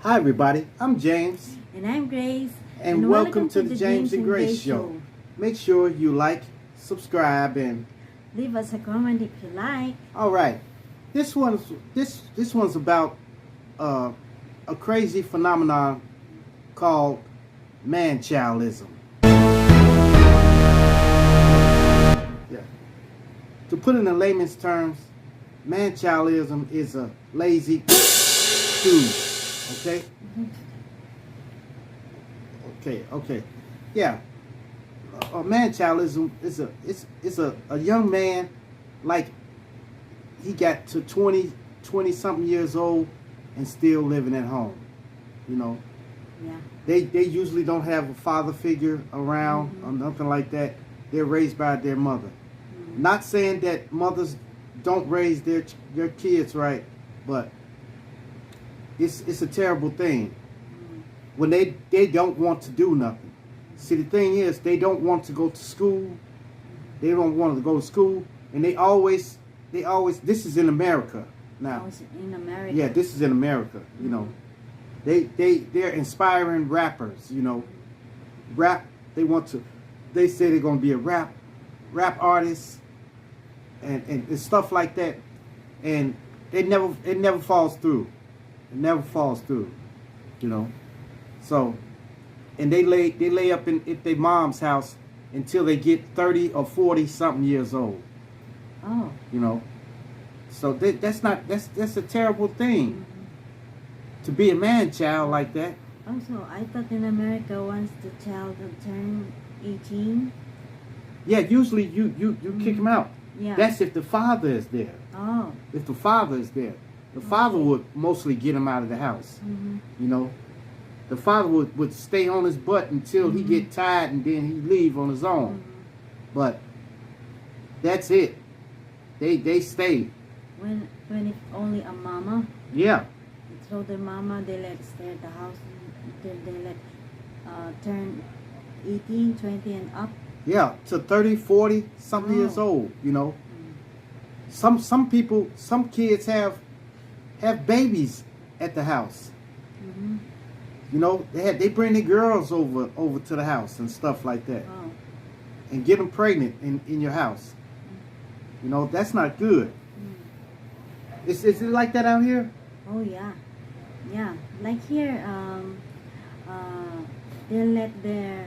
Hi everybody, I'm James. And I'm Grace. And welcome to the James and Grace Show. Make sure you like, subscribe, and leave us a comment if you like. Alright. This one's about a crazy phenomenon called Manchildism. Yeah. To put it in layman's terms, Manchildism is a lazy dude. Okay? Okay. Yeah. Manchildism is a young man, like he got to 20 something years old and still living at home. You know? Yeah. They usually don't have a father figure around or nothing like that. They're raised by their mother. Not saying that mothers don't raise their kids right, but it's a terrible thing when they don't want to do nothing. See, the thing is, they don't want to go to school. They don't want to go to school, and they always. This is in America now. In America. Yeah, this is in America. You know, they're inspiring rappers. You know, rap. They say they're gonna be a rap artist, and stuff like that, and it never falls through. It never falls through, you know. So, and they lay up at their mom's house until they get 30 or 40 something years old. Oh. You know. So that's a terrible thing. To be a man child like that. Also, I thought in America once the child turned 18. Yeah, usually you kick him out. Yeah. That's if the father is there. Oh. If the father is there. The father would mostly get him out of the house. You know, the father would stay on his butt until he get tired and then he'd leave on his own. But that's it. They stay. When it's only a mama. Yeah. So the mama, they let stay at the house until they let turn 18, 20 and up. Yeah, to 30, 40 something years old. You know, some kids have babies at the house. You know, they bring their girls over to the house and stuff like that, and get them pregnant in your house. You know, that's not good. Is it like that out here? Oh yeah, like here, they let their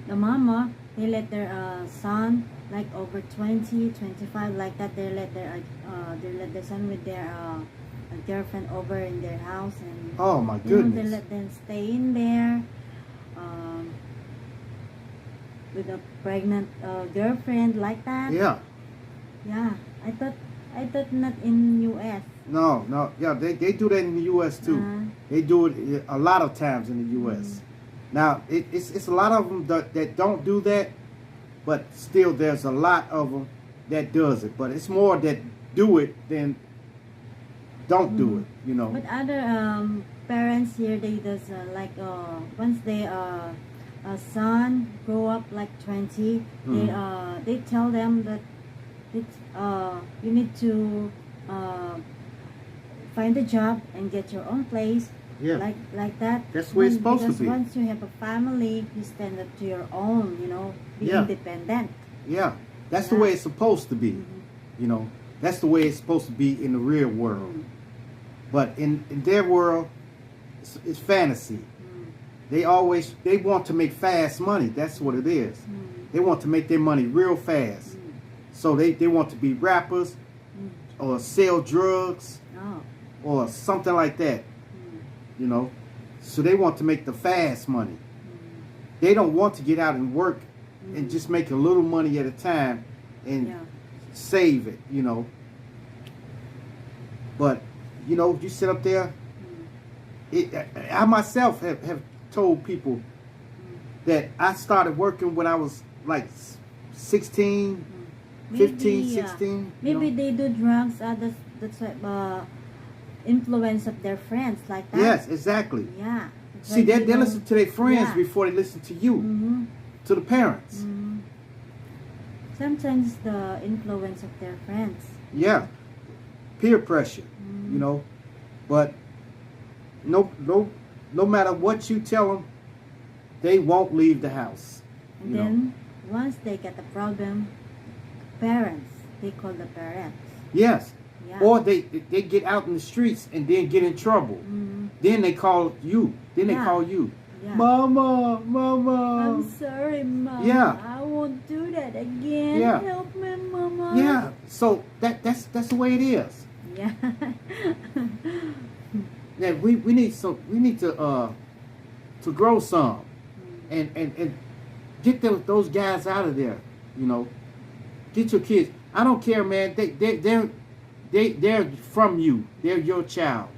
the mama, they let their son, like over 20, 25, like that. They let their son with their a girlfriend over in their house, and oh my goodness, they let them stay in there with a pregnant girlfriend, like that. Yeah. I thought not in U.S. No, yeah, they do that in the U.S. too. They do it a lot of times in the U.S. Now it's a lot of them that don't do that, but still there's a lot of them that does it. But it's more that do it than don't do it, you know. But other parents here, they does like once they a son grow up like 20, they tell them that it's you need to find a job and get your own place. Yeah, like that. That's the way it's supposed to be. Because once you have a family, you stand up to your own, you know, be independent. Yeah, that's the way it's supposed to be. You know, that's the way it's supposed to be in the real world. But in their world, it's fantasy. They want to make fast money. That's what it is. They want to make their money real fast. So they want to be rappers or sell drugs or something like that. You know, so they want to make the fast money. They don't want to get out and work and just make a little money at a time and save it, you know. But, you know, you sit up there. I myself have told people that I started working when I was like 16, 15, 16. Maybe they do drugs. That's like influence of their friends, like that. Yes, exactly. Yeah. See, they listen to their friends before they listen to you, to the parents. Sometimes the influence of their friends. Yeah, peer pressure, you know. But no no matter what you tell them, they won't leave the house. And then once they get a problem, parents, they call the parents. Yes. Yeah. Or they get out in the streets and then get in trouble. Mm-hmm. Then they call you. Then they call you. Yeah. Mama, Mama. I'm sorry, Mama. Yeah. I won't do that again. Yeah. Help me, Mama. Yeah. So that's the way it is. Yeah. Yeah, we need to grow some and get those guys out of there. You know, get your kids. I don't care, man. They're from you. They're your child,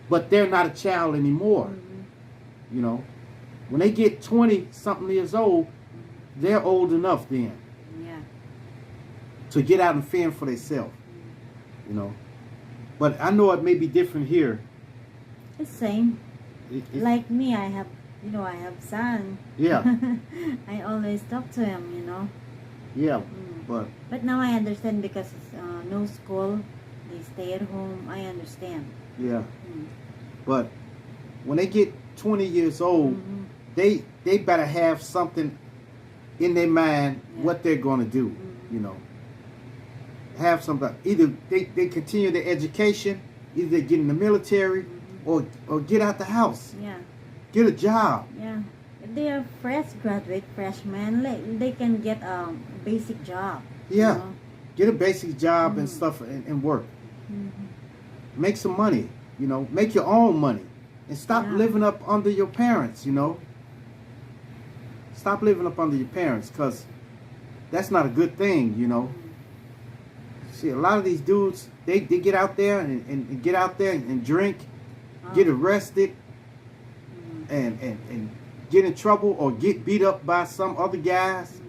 but they're not a child anymore. Mm-hmm. You know, when they get 20-something years old, they're old enough then. Yeah. To get out and fend for themselves. You know, but I know it may be different here. It's same. It's, Like me, I have son. Yeah. I always talk to him, you know. Yeah, But now I understand because no school, they stay at home. I understand. yeah. But when they get 20 years old, Mm-hmm. they better have something in their mind what they're going to do. Mm-hmm. You know, have something. Either they continue their education, either they get in the military, or get out the house, Yeah. get a job. Yeah. If they are fresh graduate, freshman, they can get a basic job. Yeah, You know? get a basic job and stuff and work. Mm-hmm. Make some money. You know, make your own money, and stop living up under your parents. You know, stop living up under your parents, because that's not a good thing. You know. See, a lot of these dudes, they get out there and get out there and drink, get arrested, and get in trouble or get beat up by some other guys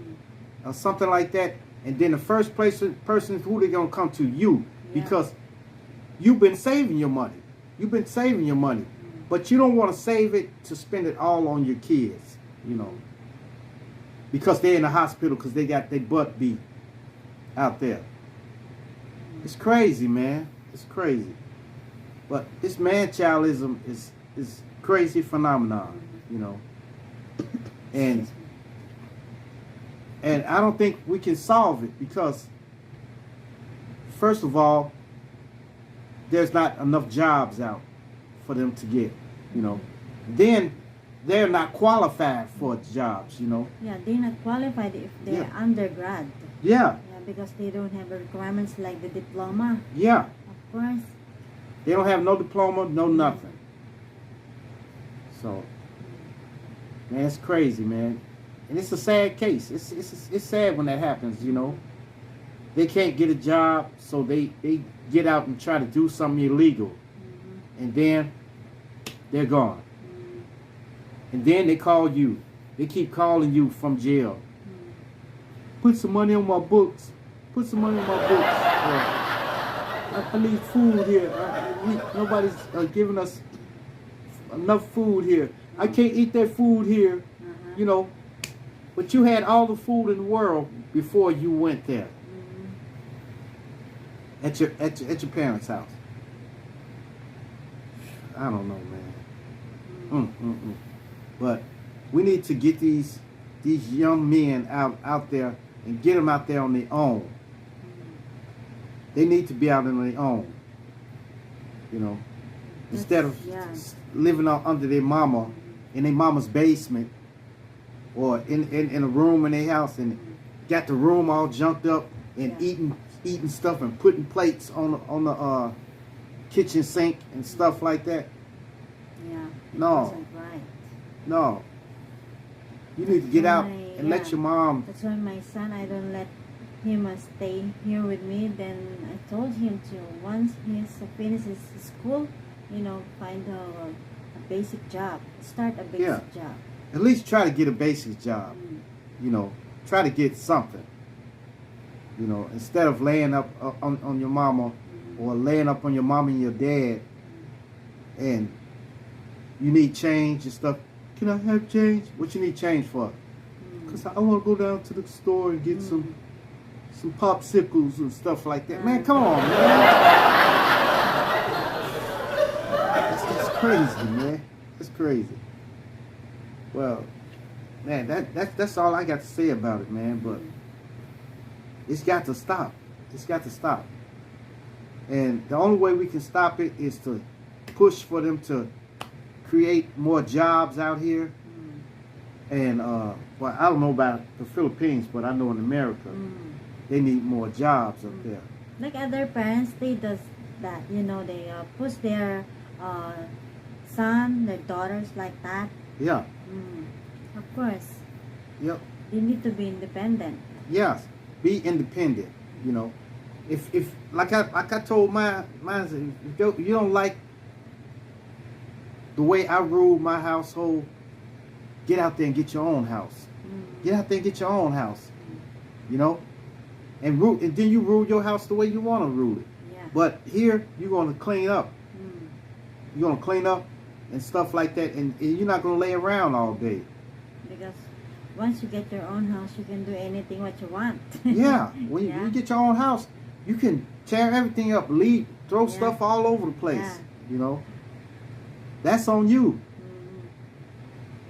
or something like that. And then the first person who they're gonna come to you, because you've been saving your money. You've been saving your money, but you don't want to save it to spend it all on your kids. You know, because they're in the hospital because they got their butt beat out there. It's crazy, man. It's crazy. But this man-childism is crazy phenomenon, you know. And I don't think we can solve it because, first of all, there's not enough jobs out for them to get, you know. Then they're not qualified for jobs, you know. Yeah, they're not qualified if they're undergrad. Yeah. Because they don't have requirements like the diploma. Yeah. Of course. They don't have no diploma, no nothing. So, man, it's crazy, man. And it's a sad case. It's sad when that happens, you know. They can't get a job, so they get out and try to do something illegal. And then they're gone. And then they call you. They keep calling you from jail. Put some money on my books. Put some money on my books. I need food here. Nobody's giving us enough food here. I can't eat that food here, you know. But you had all the food in the world before you went there. At your parents' house. I don't know, man. But we need to get these young men out there and get them out there on their own. They need to be out on their own, you know, instead of living under their mama in their mama's basement or in a room in their house and got the room all junked up and eating stuff and putting plates on the kitchen sink and stuff like that. Yeah. No. Right. No. You need to get out and let your mom. That's why my son, I don't let him stay here with me. Then I told him to, once he finishes school, you know, find a basic job. Start a basic job. At least try to get a basic job. You know, try to get something. You know, instead of laying up on your mama or laying up on your mom and your dad and you need change and stuff. Can I have change? What you need change for? Because I want to go down to the store and get some popsicles and stuff like that. Man, come on, man. It's crazy, man. It's crazy. Well, man, that's all I got to say about it, man. But it's got to stop. It's got to stop. And the only way we can stop it is to push for them to create more jobs out here. And well, I don't know about the Philippines, but I know in America they need more jobs up there. Like other parents, they does that. You know, they push their son, their daughters like that. Yeah. Of course. Yep. They need to be independent. Yes. Be independent. You know, if like I told mine, if you don't like the way I rule my household, get out there and get your own house. Get out there and get your own house. You know, and then you rule your house the way you want to rule it. Yeah. But here you're going to clean up. You're going to clean up and stuff like that, and you're not going to lay around all day. Because once you get your own house, you can do anything what you want. Yeah, when you get your own house, you can tear everything up, throw stuff all over the place. Yeah. You know, that's on you.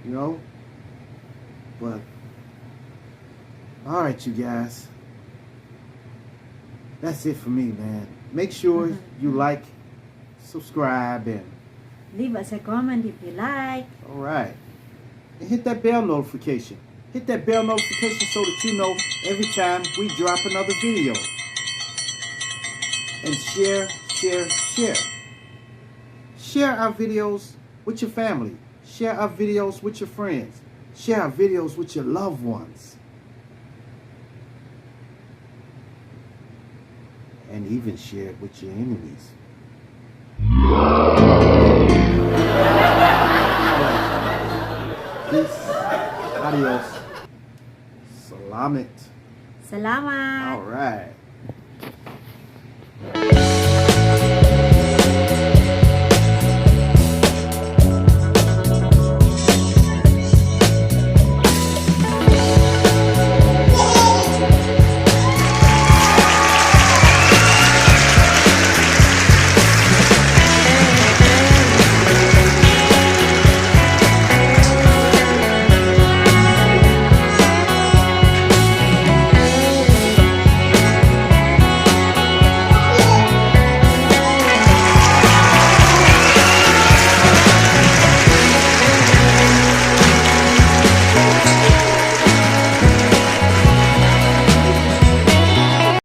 You know, but all right, you guys, that's it for me, man. Make sure you like, subscribe, and leave us a comment if you like. All right, and hit that bell notification. Hit that bell notification so that you know every time we drop another video. And share. Share our videos with your family. Share our videos with your friends. Share our videos with your loved ones. And even share it with your enemies. Peace. Adios. Salamat. Salamat. All right.